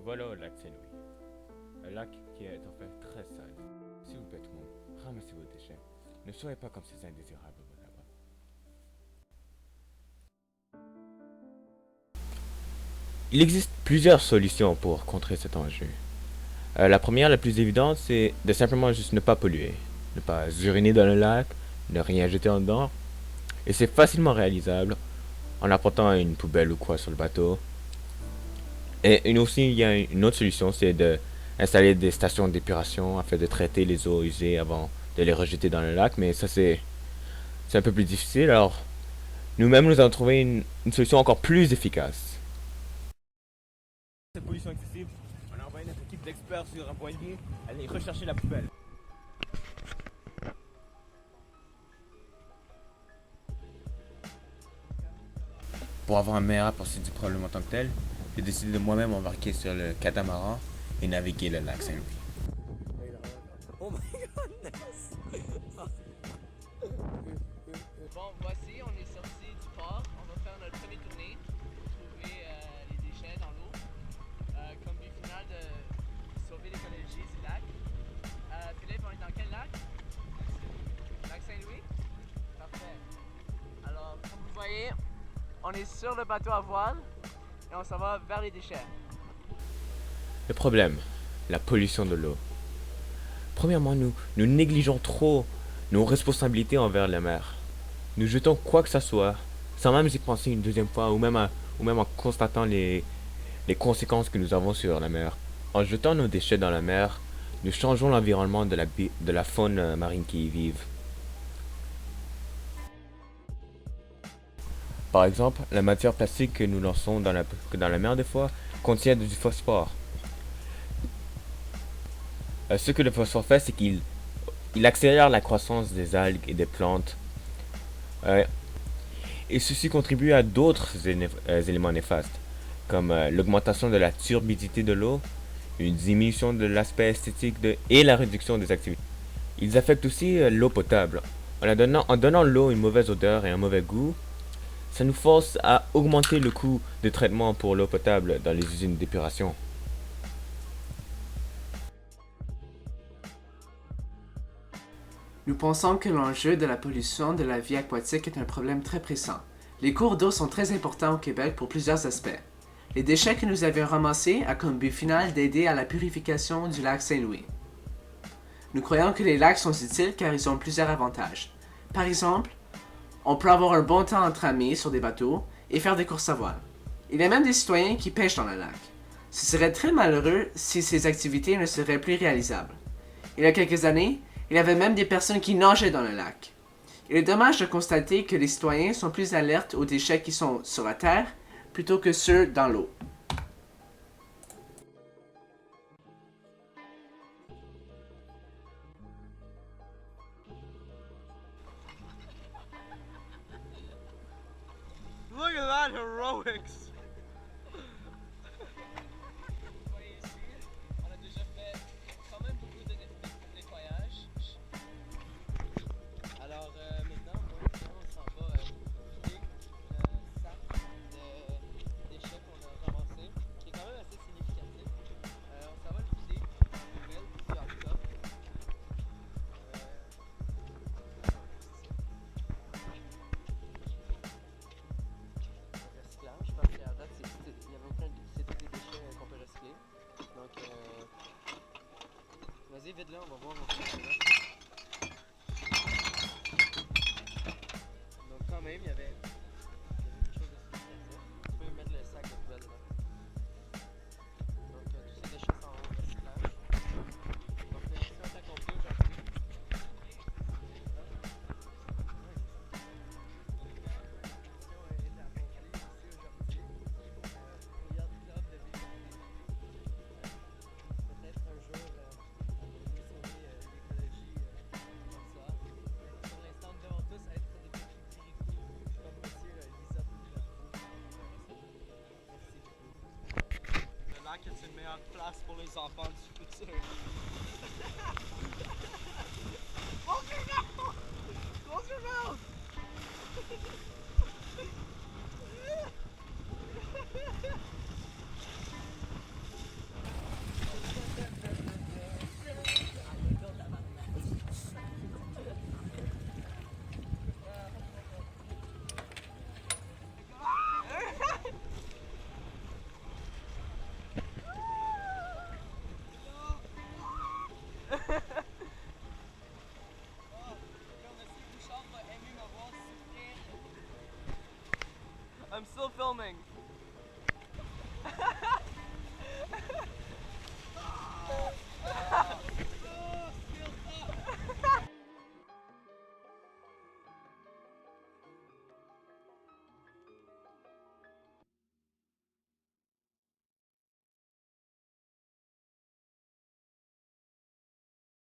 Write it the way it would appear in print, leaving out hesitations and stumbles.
voilà au lac Saint-Louis. Un lac qui est en fait très sale. S'il vous plaît tout le monde, ramassez vos déchets. Ne soyez pas comme ces indésirables là-bas. Il existe plusieurs solutions pour contrer cet enjeu. La première, la plus évidente, c'est de simplement juste ne pas polluer. Ne pas uriner dans le lac, ne rien jeter en dedans. Et c'est facilement réalisable en apportant une poubelle ou quoi sur le bateau. Et aussi, il y a une autre solution, c'est d'installer des stations d'épuration afin de traiter les eaux usées avant de les rejeter dans le lac. Mais ça, c'est un peu plus difficile. Alors, nous-mêmes, nous avons trouvé une solution encore plus efficace. Cette pollution excessive, on a envoyé notre équipe d'experts sur un point de vue, aller rechercher la poubelle. Pour avoir un meilleur aperçu du problème en tant que tel, j'ai décidé de moi-même embarquer sur le catamaran et naviguer le lac Saint-Louis. Oh my goodness! Bon, voici, on est sorti du port. On va faire notre première tournée, trouver les déchets dans l'eau, comme but final de sauver l'écologie du lac. Philippe, on est dans quel lac? Lac Saint-Louis? Parfait. Alors, comme vous voyez, on est sur le bateau à voile et on s'en va vers les déchets. Le problème, la pollution de l'eau. Premièrement, nous négligeons trop nos responsabilités envers la mer. Nous jetons quoi que ce soit, sans même y penser une deuxième fois, ou même en constatant les conséquences que nous avons sur la mer. En jetant nos déchets dans la mer, nous changeons l'environnement de la faune marine qui y vivent. Par exemple, la matière plastique que nous lançons dans la mer des fois contient du phosphore. Ce que le phosphore fait, c'est qu'il accélère la croissance des algues et des plantes. Et ceci contribue à d'autres éléments néfastes, comme l'augmentation de la turbidité de l'eau, une diminution de l'aspect esthétique et la réduction des activités. Ils affectent aussi l'eau potable. En donnant l'eau une mauvaise odeur et un mauvais goût, ça nous force à augmenter le coût de traitement pour l'eau potable dans les usines d'épuration. Nous pensons que l'enjeu de la pollution de la vie aquatique est un problème très pressant. Les cours d'eau sont très importants au Québec pour plusieurs aspects. Les déchets que nous avions ramassés a comme but final d'aider à la purification du lac Saint-Louis. Nous croyons que les lacs sont utiles car ils ont plusieurs avantages. Par exemple, on peut avoir un bon temps entre amis sur des bateaux et faire des courses à voile. Il y a même des citoyens qui pêchent dans le lac. Ce serait très malheureux si ces activités ne seraient plus réalisables. Il y a quelques années, il y avait même des personnes qui nageaient dans le lac. Il est dommage de constater que les citoyens sont plus alertes aux déchets qui sont sur la terre plutôt que ceux dans l'eau. Look at that heroics! On a déjà fait quand même beaucoup de nettoyage. Alors maintenant, on s'en va vider le sac de déchets qu'on a ramassé, qui est quand même assez significatif. On s'en va le vider en poubelle puis en top. Recyclage, parce qu'à date, il y avait aucun, c'était des déchets qu'on peut recycler. Donc, vas-y, vide-le, on va voir. Donc, quand même, il y avait quelque chose de significatif. Tu peux mettre le sac de poubelle dedans. Donc, tous ces déchets sont en recyclage. Donc, la mission est accomplie aujourd'hui. Peut-être un jour, sauver l'écologie comme ça. Pour l'instant, nous devons tous être des petits kirikou, comme monsieur Lisa Merci beaucoup. Le lac est une meilleure place pour les enfants du futur. Close your mouth! Close your mouth! I'm still filming.